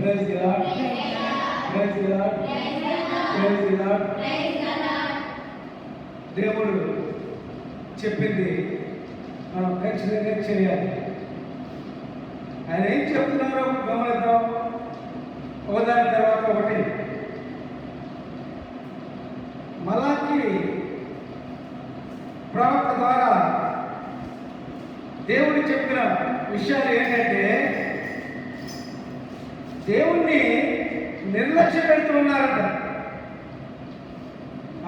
Praise the Lord, praise the Lord, praise the Lord. దేవుడు చెప్పింది మనం ఖచ్చితంగా చేయాలి. ఆయన ఏం చెప్తున్నారో గమనిద్దాం, ఒకదాని తర్వాత ఒకటి. మలాకి ప్రవక్త ద్వారా దేవుడు చెప్పిన విషయాలు ఏంటంటే, దేవుణ్ణి నిర్లక్ష్య పెడుతున్నారంట.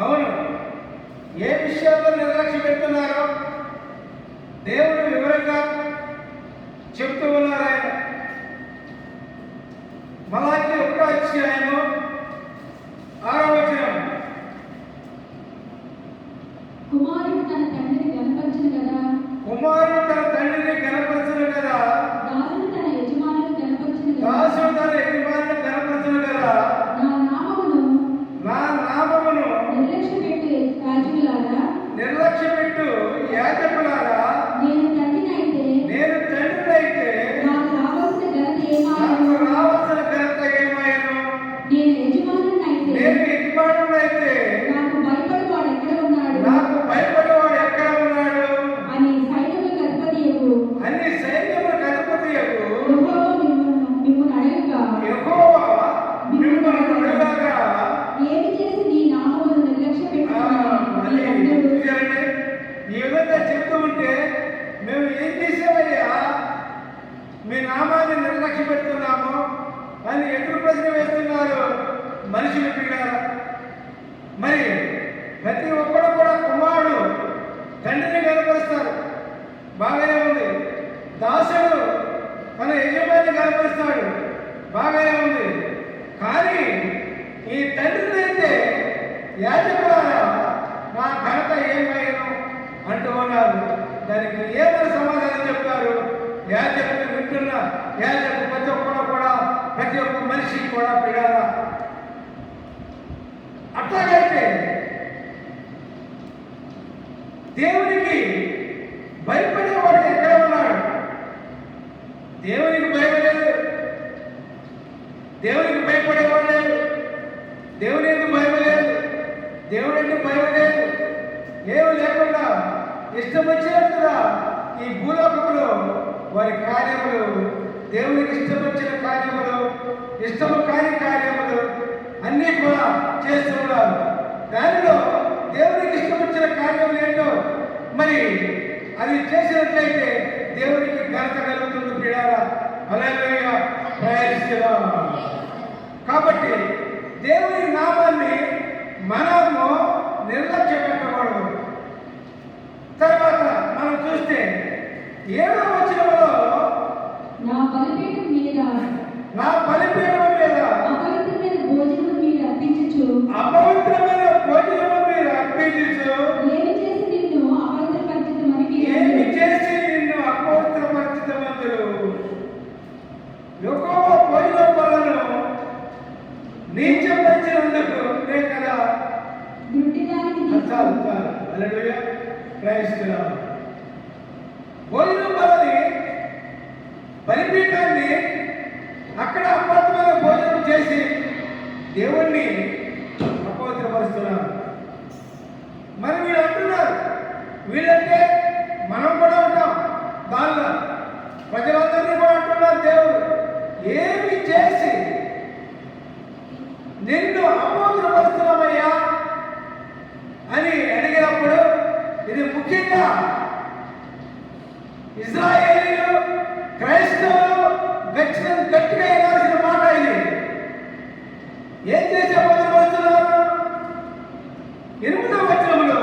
అవును, ఏ విషయాల్లో నిర్లక్ష్య పెడుతున్నారో దేవుడు వివరంగా చెప్తూ ఉన్నారు. ఆయన మలాకి 1వ అధ్యాయము 6వ వచనం, కుమారుడు తన తండ్రిని గణపరచును కదా, కుమారుడు తన తండ్రిని గణపరచును కదా, దాసుడు తన యజమానుని గణపరచును కదా, దాసుడు తన యజమానిని గణపరచును కదా, నా నామమును నిర్లక్ష్యపెట్టు యాజకులారా, నిర్లక్ష్యపెట్టు యాజకులారా, నేను తండ్రినైతే నాకు రావాల్సిన ఘనత ఏమాయను, నేను యజమానునైతే నాకు భయపడేవాడు ఎక్కడ ఉన్నాడు అని సైన్యములకు అధిపతియగు యెహోవా మిమ్మును అడగగా, ఏమి చేసి నీ నామమును నిర్లక్ష్యపెట్టుకున్నావు? ఈ విధంగా చెప్తూ ఉంటే, మేము ఏం చేసామయ్యా, మీ నామాన్ని నిర్లక్ష్య పెడుతున్నాము అని ఎదురు ప్రశ్న వేస్తున్నారు మనుషులు పిల్లారా. మరి ప్రతి ఒక్కడు కూడా కుమారుడు తండ్రిని కనపరుస్తారు, బాగానే ఉంది. దాసుడు తన యజమాని కనపరుస్తాడు, బాగానే ఉంది. కానీ ఈ తండ్రిని అయితే యాజకులారా నా ఘనత ఏమైనా అంటూ ఉన్నారు. దానికి ఏమైనా సమాధానం చెప్తారు? యాజకులు వింటున్న యాజకులు ప్రతి ఒక్క మనిషి కూడా పిడారా. అట్లాగైతే దేవునికి భయపడేవాడు ఎక్కడ ఉన్నాడు? దేవునికి భయపడలేదు, దేవునికి భయపడేవాడు లేదు. దేవుని ఎందుకు భయపడలేదు? దేవుడు ఎందుకు భయపడలేదు? ఏమి లేకుండా ఇష్టం వచ్చినట్టుగా ఈ భూలోకంలో వారి కార్యములు, దేవునికి ఇష్టం వచ్చిన కార్యములు, ఇష్టము కాని కార్యములు అన్నీ కూడా చేస్తున్నారు. దానిలో దేవునికి ఇష్టం వచ్చిన కార్యములు ఏంటో మరి అది చేసినట్లయితే దేవునికి ఘనత కలుగుతుంది పిడారా. హల్లెలూయా, ప్రయాణిస్తున్నా. కాబట్టి దేవుని నామాన్ని మనము నిర్లక్ష్య పెట్టకూడదు. తర్వాత మనం చూస్తే 7వ వచనంలో, నా బలిపీఠం మీద అపవిత్రమైన భోజనము మీరు అర్పించుచు, ఏమి చేసి నిన్ను అపవిత్రపరిచితమందులు యెహోవా భోజనం వలన నీచపరిచినందుకు నేను కదా. Hallelujah, praise. భోజనం వలని బలిపీఠాన్ని అక్కడ అపవిత్రమైన భోజనం చేసి దేవుణ్ణి అపవిత్రపరుస్తున్నారు. మరి వీళ్ళు అంటున్నారు, వీళ్ళంటే మనం కూడా ఉంటాం దానిలో, ప్రజలందరినీ కూడా అంటున్నారు, దేవుడు ఏమి చేసి నిన్ను అపవిత్రపరుస్తున్నామయ్యా అని అడిగినప్పుడు, ఇది ముఖ్యంగా ఇజ్రాయేలీలు, క్రైస్తవులు గట్టిగా వినాల్సిన మాట. ఇది ఏం చేసి అపవిత్రపరుస్తున్నారు? 8వ వచనంలో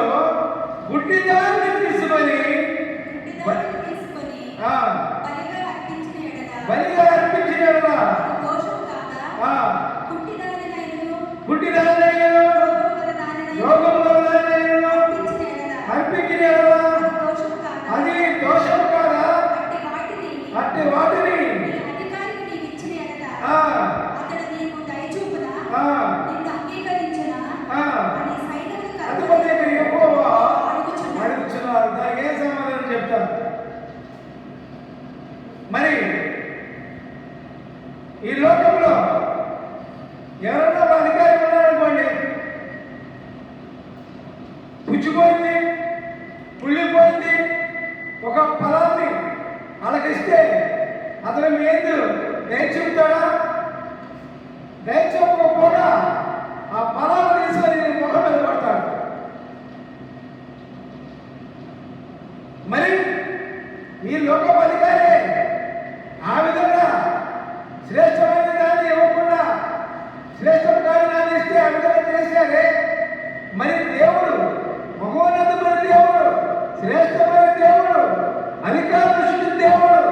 గుడ్డిదాన్ని తీసుకొని బలిగా అర్పించిన ఎడల గుడ్డిదాన్నైనను రోగము గలదాన్నైనను అర్పించిన ఎడల అది దోషం కాదా? అట్టి వాటిని అధిపతి యెహోవా అడుగుచున్నారు. దానికి ఏం సమాధానం చెప్తారు? మరి ఈ లోక లోకంలో ఎవరైనా ఒక అధికారి ఉన్నారనుకోండి, పుచ్చిపోయింది, కుళ్ళిపోయింది ఒక ఫలాన్ని అలాగిస్తే అతను ఏందు దయ చెబుతాడా? దయ చెప్పకపోగా ఆ ఫలాలు తీసుకొని ముఖం మీద పడతాడు. మరి ఈ లోకపు అధికారే ఆ విధంగా శ్రేష్టమైన దాన్ని ఇవ్వకుండా శ్రేష్టమైన దాన్ని ఇస్తే ఆ విధంగా చేశారే. మరి దేవుడు మహోన్నతమైన దేవుడు, శ్రేష్టమైన దేవుడు, అధికార సృష్టి దేవుడు,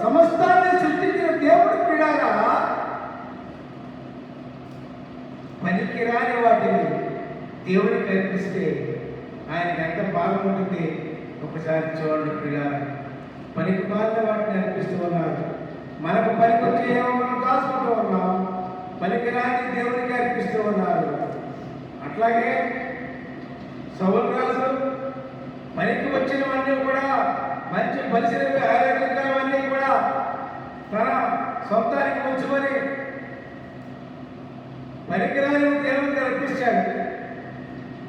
సమస్తాన్ని సృష్టించిన దేవుడు పిడారా పనికిరాని వాటిని దేవుడికి అర్పిస్తే ఆయనకి ఎంత బాగుంటుంది. ఒకసారి చూడండి పిల్లలు, పనికి మారిన వాటిని అర్పిస్తూ ఉన్నారు. మనకు పనికొచ్చి ఏమో మనం కాసుకుంటూ ఉన్నాం, పనికిరాని దేవుడికి అర్పిస్తూ ఉన్నారు. అట్లాగే సౌలు రాజు పనికి వచ్చినవన్నీ కూడా మంచి పరిశీలన ఆరోగ్యంగావన్నీ కూడా తన సొంతానికి ఉంచుకొని పనికిరాని దేవుడికి అర్పించాడు.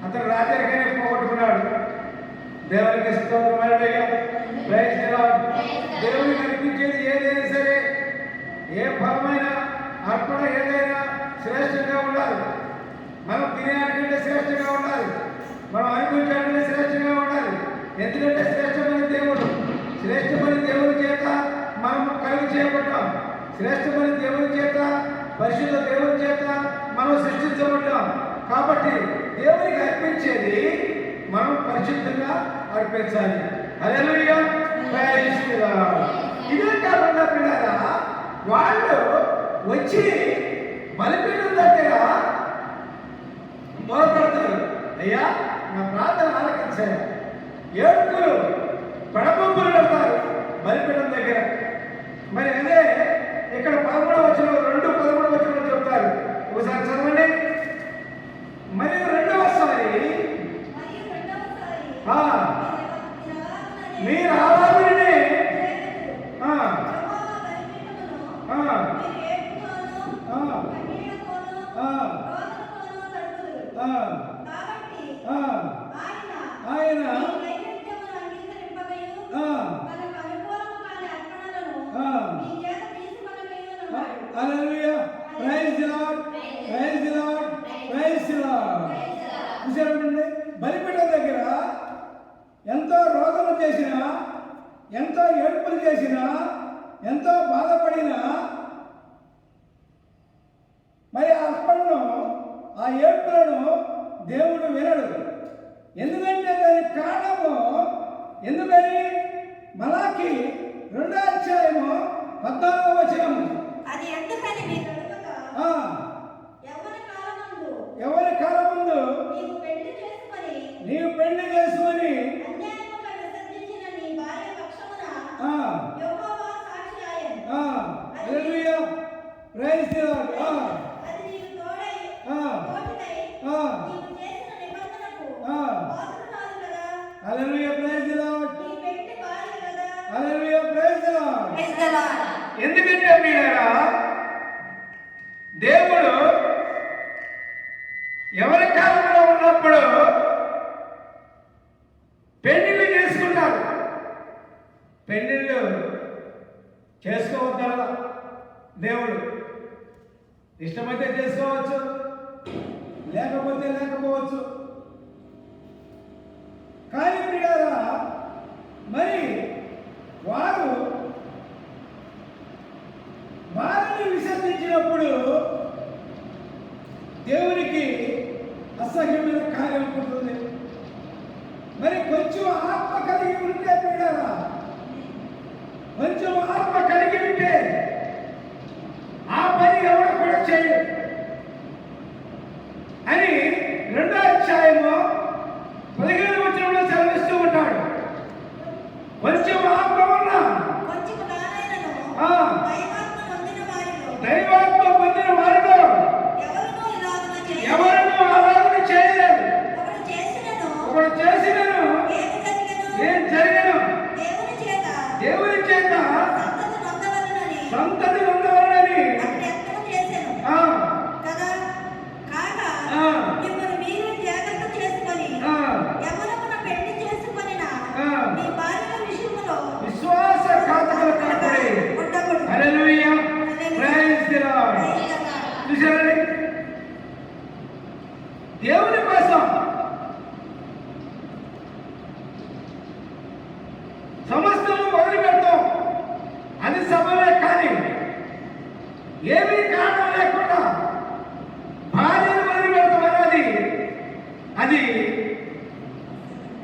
అతను రాజరికాన్ని పోగొట్టుకున్నాడు. దేవునికి స్తోత్రం. దేవునికి అర్పించేది ఏదైనా సరే, ఏ ఫలమైన అర్పణ ఏదైనా శ్రేష్టంగా ఉండాలి. మనం తినేకంటే శ్రేష్టంగా ఉండాలి, మనం అనుభవించాలంటే శ్రేష్టంగా ఉండాలి. ఎందుకంటే శ్రేష్టమైన దేవుడు, శ్రేష్టమైన దేవుని చేత మనం కలిగి చేయబడ్డాం. శ్రేష్టమైన దేవుని చేత, పరిశుద్ధ దేవుని చేత మనం సృష్టించబడ్డాం. కాబట్టి దేవునికి అర్పించేది మనం పరిశుద్ధంగా అర్పించాలి. హల్లెలూయా, ప్రైజ్ ది లార్డ్. ఇదే కాకుండా పిల్లరా, వాళ్ళు వచ్చి బలిపీఠం దగ్గర మొదలుపెడతారు, అయ్యా నా ప్రార్థన ఆలకించారు. ఏడుపులు పడపంపులు పెడతారు బలిపీఠం దగ్గర. మరి అదే ఇక్కడ 11వ వచనం, 2:13 వచనం చెప్తారు. ఒకసారి చదవండి. మరియు రెండవసారి మీరు ఆరాధనని ఆయన hallelujah, praise the Lord, praise the Lord, praise the Lord. చూసారండి, బలిపీఠం దగ్గర ఎంతో రోదన చేసినా, ఎంతో ఏడుపులు చేసినా, ఎంతో బాధపడినా మరి ఆ అర్పణను, ఆ ఏడుపులను దేవుడు వినడు. ఎందుకంటే దానికి కారణము, ఎందుకని మలాకి 2వ అధ్యాయము 14వ వచనము. అది ఎందుకని మీరు అడగగా, ఎవరి కాలమందు నీవు పెళ్లి చేసుకొని అన్యాయముగా విసర్జించిన నీ భార్య పక్షమున యెహోవా సాక్షి ఆయను. Hallelujah, praise the Lord. అది నీకు తోడై నీవు చేసిన నిబంధనకు పాత్రురాలు కదా. Hallelujah, praise the Lord. నీ పెళ్లి భార్య కదా. Hallelujah, praise the Lord. Praise the Lord. ఎందుకంటే మీరా దేవుడు ఎవరి కాలంలో ఉన్నప్పుడు పెళ్లిళ్ళు చేసుకుంటారు. పెళ్లిళ్ళు చేసుకోవద్దా దేవుడు? ఇష్టమైతే చేసుకోవచ్చు, లేకపోతే లేకపోవచ్చు. కానీ ప్రియారా, మరి వారు వారిని విసర్జించినప్పుడు దేవునికి అసహ్యమైన కార్యం ఉంటుంది. మరి కొంచెం ఆత్మ కలిగి ఉంటే పిల్లరా, కొంచెం ఆత్మ కలిగి ఉంటే ఆ పని ఎవరు కూడా చేయడు అని 2వ అధ్యాయము 15వ వచనంలో సెలవిస్తూ ఉంటాడు. కొంచెం ఆత్మ ఉన్నా, దైవాత్మ పొందిన వారిలో ఎవరినూ ఆరాధన చేయలేదు. ఒకడు చేసినను ఏం జరిగను దేవుని చేత సంతతి ఉండవలనని చూసారండి, దేవుని కోసం సమస్తము వదిలిపెడతాం, అది సమయమే. కానీ ఏమీ కారణం లేకుండా భార్యను వదిలిపెడతాం అనేది అది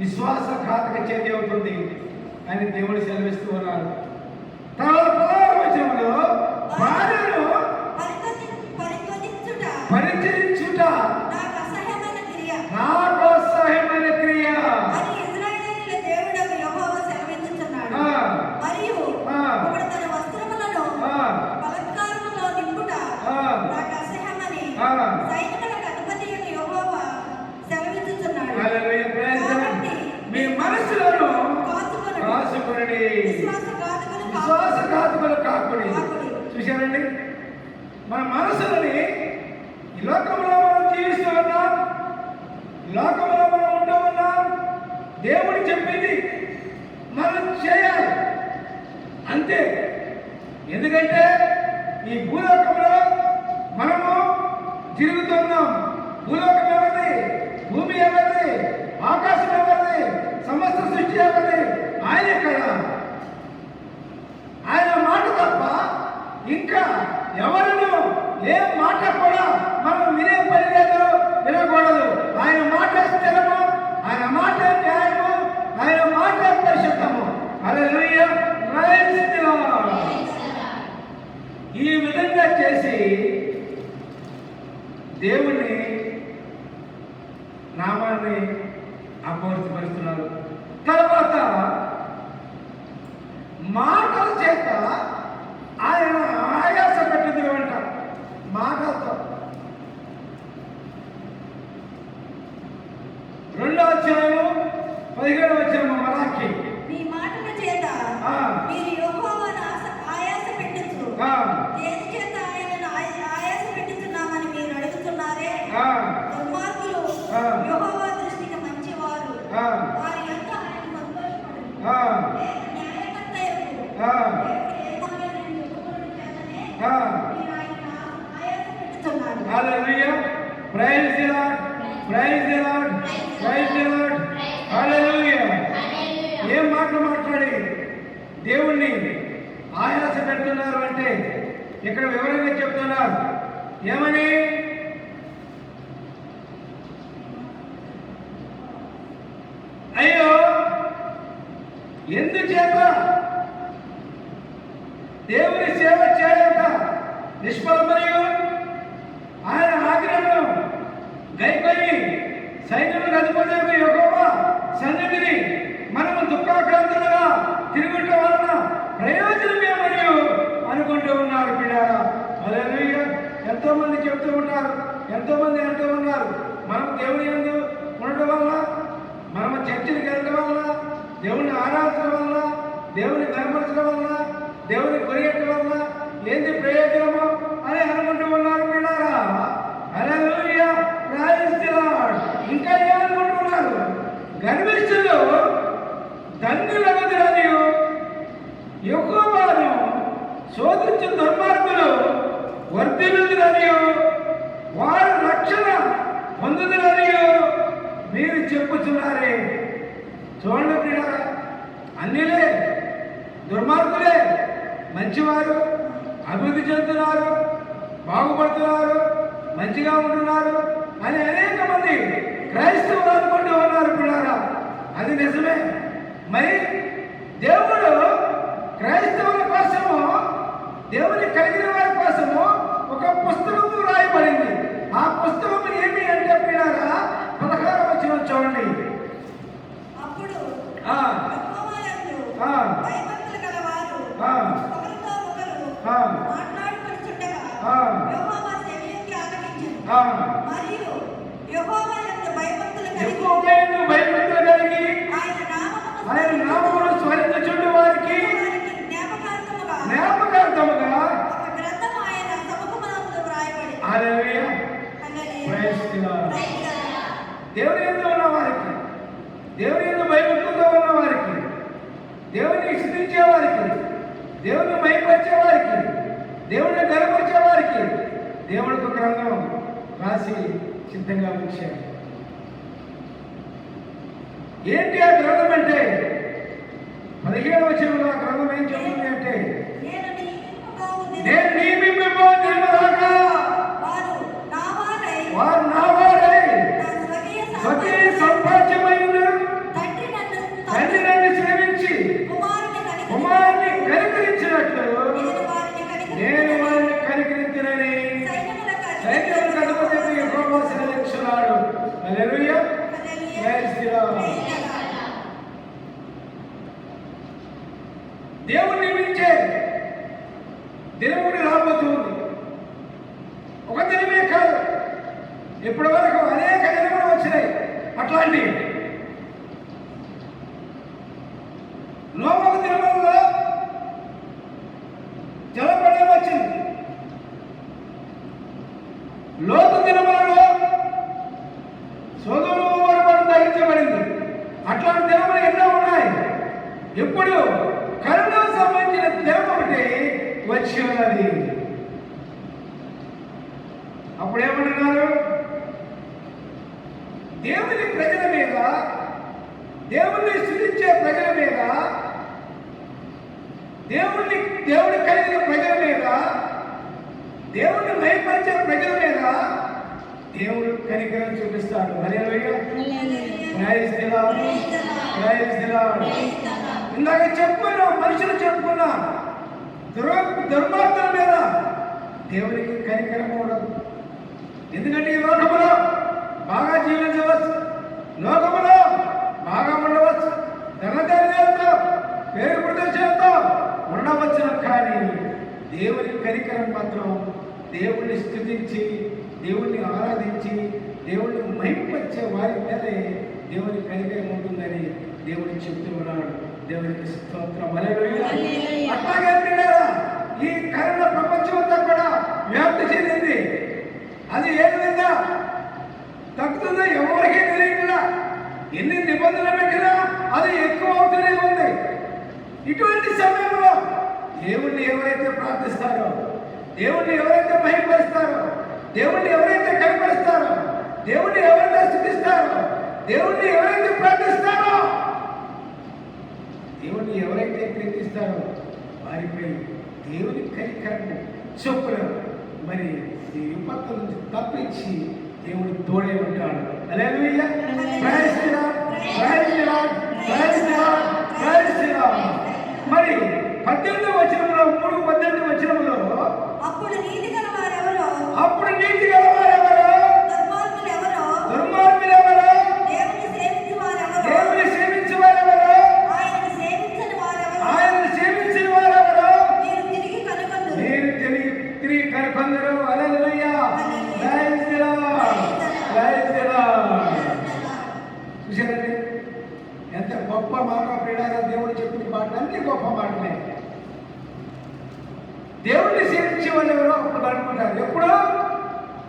విశ్వాసఘాతక చర్య అవుతుంది అని దేవుడు సెలవిస్తూ ఉన్నారు. తర్వాత వచనంలో భార్యను పరిచయించుట నాకు అసహ్యమైన క్రియ మీ మనసులను కాచుకొనండి, విశ్వాసఘాతకులు కాకుడి. చూశారండి, మన మనసులని ఈ లోకంలో మనం జీవిస్తూ ఉన్నాం, లోకంలో మనం ఉంటూ ఉన్నాం. దేవుడు చెప్పింది మనం చేయాలి అంతే. ఎందుకంటే ఈ భూలోకంలో మనము తిరుగుతున్నాం. భూలోకం ఎవరిది? భూమి ఎవరిది? ఆకాశం ఎవరిది? సమస్త సృష్టి ఎవరిది? ఆయన కదా. ఆయన మాట తప్ప ఇంకా ఎవరిను ఏ మాట కూడా మనం వినే పని లేదు, వినకూడదు. ఆయన మాట స్థిరము, ఆయన మాట న్యాయము, ఆయన మాట పరిశుద్ధము. హల్లెలూయా, ప్రైజ్ ది లార్డ్. ఈ విధంగా చేసి దేవుని నామాన్ని అపవిత్రపరుస్తున్నారు. తర్వాత మాటల చేత ఆయన ఆయాస పెట్టుదురు అంట. మాటలతో 2వ అధ్యాయం 17వ వచనం మలాకి. మీ మాటల చేత మీరు యెహోవాను ఆయాస పెట్టుచు దేని చేత ఆయనను ఆయాస పెట్టుచున్నామని మీరు అడుగుతున్నారే. దుర్మార్గులు యెహోవా దృష్టికి మంచివారు, వారి యందు ఆయన సంతోషపడును. న్యాయకర్తయగు hallelujah, praise the Lord, praise the Lord, praise the Lord. Hallelujah. ఏం మాటలు మాట్లాడి దేవుణ్ణి ఆయాస పెడుతున్నారు అంటే ఇక్కడ వివరంగా చెప్తున్నారు. ఏమని? అయ్యో, ఎందుచేత దేవుని సేవ చేయక నిష్ఫలమరియు ఆయన ఆజ్ఞను గైకొని సైన్యములకు అధిపతి యెహోవా సన్నిధిని మనము దుఃఖాక్రాంతులుగా తిరుగుట వలన ప్రయోజనమే మరియు అనుకుంటూ ఉన్నారు పిల్లారా. హల్లెలూయా. ఎంతో మంది చెప్తూ ఉంటారు, ఎంతో మంది అంటూ ఉన్నారు, మనం దేవుని యందు ఉండటం వల్ల, మనము చర్చికి వెళ్ళడం వల్ల, దేవుని ఆరాధన వల్ల, దేవుని కనపరచడం వల్ల, దేవుని కొరియటం వల్ల ఏంది ప్రయోజనము అని అనుకుంటూ ఉన్నారు పిల్లారా. హల్లెలూయా, ప్రైజ్ ది లార్డ్. ఇంకా ఏమనుకుంటున్నారు? గర్విష్ఠులు ధన్యులగుదురనియు యెహోవాను శోధించు దుర్మార్గులు వర్ధిల్లుదురనియు వారు రక్షణ పొందుదురనియు మీరు చెప్పుచున్నారే. చూడండి పిల్లారా, అన్నిలే దుర్మార్గులే మంచివారు, అభివృద్ధి చెందుతున్నారు, బాగుపడుతున్నారు, మంచిగా ఉంటున్నారు అని అనేక మంది క్రైస్తవులు అనుకుంటూ ఉన్నారు పిల్లారా. అది నిజమే. మరి దేవుడు క్రైస్తవుల కోసము, దేవుని కలిగిన వారి కోసము ఒక పుస్తకము రాయబడింది. ఆ పుస్తకము ఏమి అంటే పిల్లారా, 16వ వచనం చూడండి. అప్పుడు భయభక్తులు గలవారు ఒకరితో ఒకరు మాట్లాడుకొనుచుండగా యెహోవా చెవియొగ్గి ఆలకించెను. మరియు యెహోవా యందు భయభక్తులు కలిగి ఆయన నామమును స్మరించుచుండు వారికి జ్ఞాపకార్థముగా ఒక గ్రంథము ఆయన సముఖమునందు వ్రాయబడింది. హల్లెలూయా, ప్రైజ్ ది లార్డ్. దేవుని యందు ఉన్న వారికి, దేవుని యందు భయభక్తులతో ఉన్న వారికి, దేవుని స్తుతించే వారికి, దేవుని మహిమపరిచే వారికి, దేవుని గణపరిచే వారికి దేవుడికి గ్రంథం రాసి సిద్ధంగా ఉంచాడు. ఏంటి ఆ గ్రంథం అంటే 17వ వచనంలో ఆ గ్రంథం ఏం చెప్తుంది అంటే, నేను నియమింపబోదునుగాక, వారు నా వారై స్వకీయ సంపాద్యమైన తండ్రి నన్ను సేవించి కుమారుని కనికరించినట్లు నేను వారిని కనికరించినని సైన్యములకు అధిపతి యెహోవా సెలవిస్తున్నాడు. హల్లెలూయా. Praise the Lord. దేవుడు నియమించే దినముడు రాబోతుంది. ఒక దినమే కాదు, ఇప్పటి వరకు అనేక దినములు వచ్చినాయి. అట్లాంటి నోవహు దినములలో జలప్రళయం వచ్చింది. లోతు దినములలో సొదొమ గొమొర్రా దహించబడింది. అట్లాంటి దినములు ఎన్నో ఉన్నాయి. ఇప్పుడు కరుణకు సంబంధించిన దినం ఒకటి వచ్చి ఉన్నది. అప్పుడు ఏమంటున్నారు? దేవుని ప్రజల మీద, దేవుణ్ణి స్తుతించే ప్రజల మీద, దేవుడి కలిగిన ప్రజల మీద, దేవుణ్ణి మహిమపరిచే ప్రజల మీద దేవుడు కనికరం చూపిస్తాడు. Hallelujah. Praise the Lord. Praise the Lord. ఇందాక చెప్పుకున్నా, మనుషులు చెప్పుకున్నా, దుర్మార్గుల మీద దేవునికి కనికరం ఉండదు. ఎందుకంటే ఈ లోకములో బాగా జీవించవచ్చు, లోకములో బాగా ఉండవచ్చు, ధనధాన్యాలతో పేరు ప్రదర్శనతో ఉండవచ్చును. కానీ దేవుని కనికరం మాత్రం దేవుణ్ణి స్తుతించి, దేవుణ్ణి ఆరాధించి, దేవుణ్ణి మహిమపరిచే వారి మీదే దేవుని కనికరం ఉంటుందని దేవుడు చెప్తూ ఉన్నాడు. దేవునికి స్తోత్రం. హల్లెలూయా. అట్లాగే ఈ కరోనా ప్రపంచం అంతా కూడా వ్యాప్తి చెందింది. అది ఏ విధంగా తగ్గుతుందో ఎవరికీ తెలియకుండా, ఎన్ని నిబంధనలు పెట్టినా అది ఎక్కువ అవుతూనే ఉంది. ఇటువంటి సమయంలో దేవుణ్ణి ఎవరైతే ప్రార్థిస్తారో, దేవుణ్ణి ఎవరైతే మహిమపరుస్తారో, దేవుణ్ణి ఎవరైతే కనపరుస్తారో, దేవుణ్ణి ఎవరైతే స్తుతిస్తారో, దేవుణ్ణి ఎవరైతే ప్రార్థిస్తారో, దేవుణ్ణి ఎవరైతే ప్రీతిస్తారో వారిపై దేవుని కనికరము చొప్పున మరి ఈ విపత్తుల నుంచి తప్పించి దేవుడు తోడే ఉంటాడు. Hallelujah. Praise the Lord. Praise the Lord. Praise the Lord. Praise the Lord. మరి 18వ వచనంలో 3:18 వచనంలో అప్పుడు నీతి గలవారెవరో, దుర్మార్గులెవరో, దేవుని సేవించువారెవరో, ఆయనను సేవించని వారెవరో, మీరు తిరిగి కనుకొందురు. Hallelujah. Praise the Lord. Praise the Lord. చూశారండి ఎంత గొప్ప మాట ప్రియులారా. దేవుడు చెప్పిన మాటలు అన్ని గొప్ప మాటలే. దేవుణ్ణి సేవించే వాళ్ళు ఎవరో అప్పుడు అనుకుంటారు. ఎప్పుడో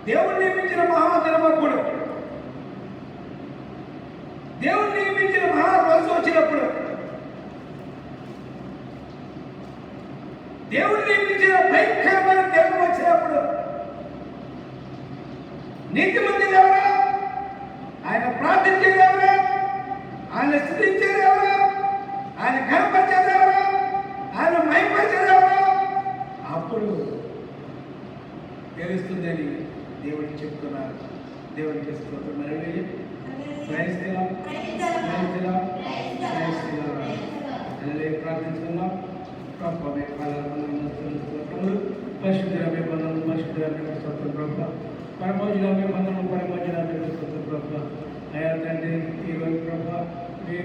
దేవుణ్ణి నియమించిన మహాదినమప్పుడు, దేవుణ్ణి నియమించిన మహా రోజు వచ్చినప్పుడు, దేవుణ్ణి నియమించిన భయంకరమైన దినం వచ్చినప్పుడు నీతిమంతులు ఎవరు? ఆయన ప్రార్థించేది ఎవరు? ఆయన స్తుతించేది ఎవరు? ఆయన కనపరిచేది ఎవరు? ఆయన మహిమపరిచేది ఎవరు? అప్పుడు తెలుస్తుందని దేవుడికి చెప్తున్నారు. దేవుడికి స్తోత్రం. Hallelujah. Praise the Lord. Praise the Lord. Praise the Lord. Hallelujah. ప్రార్థించుకుందాం. ప్రభువే స్తోత్రములు. పరిశుద్ధులమే వందనములు, పరిశుద్ధులమే స్తోత్రం ప్రభువా. పరమోజులమే వందనములు, పరమోజులమే స్తోత్రం ప్రభువా. అయ్యా తండ్రి, ఈరోజు ప్రభువా మీ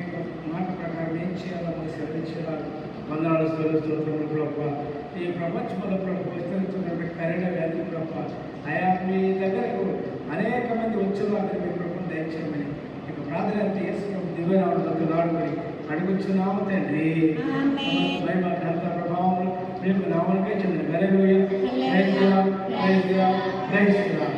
మాట ప్రకారం ఏం చేయాలో మాకు సెలవించేవారు. వందనాలు స్తోత్రములు ప్రభువా. ఈ ప్రపంచంలో ప్రభు విస్తరించినటువంటి కరోనా వ్యాధి ప్రభువా, అయా మీ దగ్గరకు అనేక మంది వచ్చిన వారిని మీ ప్రభుత్వం దయచేయమని ఇక ప్రార్థన యేసు దివ్యనామములో నాడుకొని అడుగుచున్నాము తండ్రి. మహిమ ఘనత ప్రభావములు మీకు నామమునకే చెందిన. Hallelujah. Praise the Lord. Praise the Lord. Praise the lord.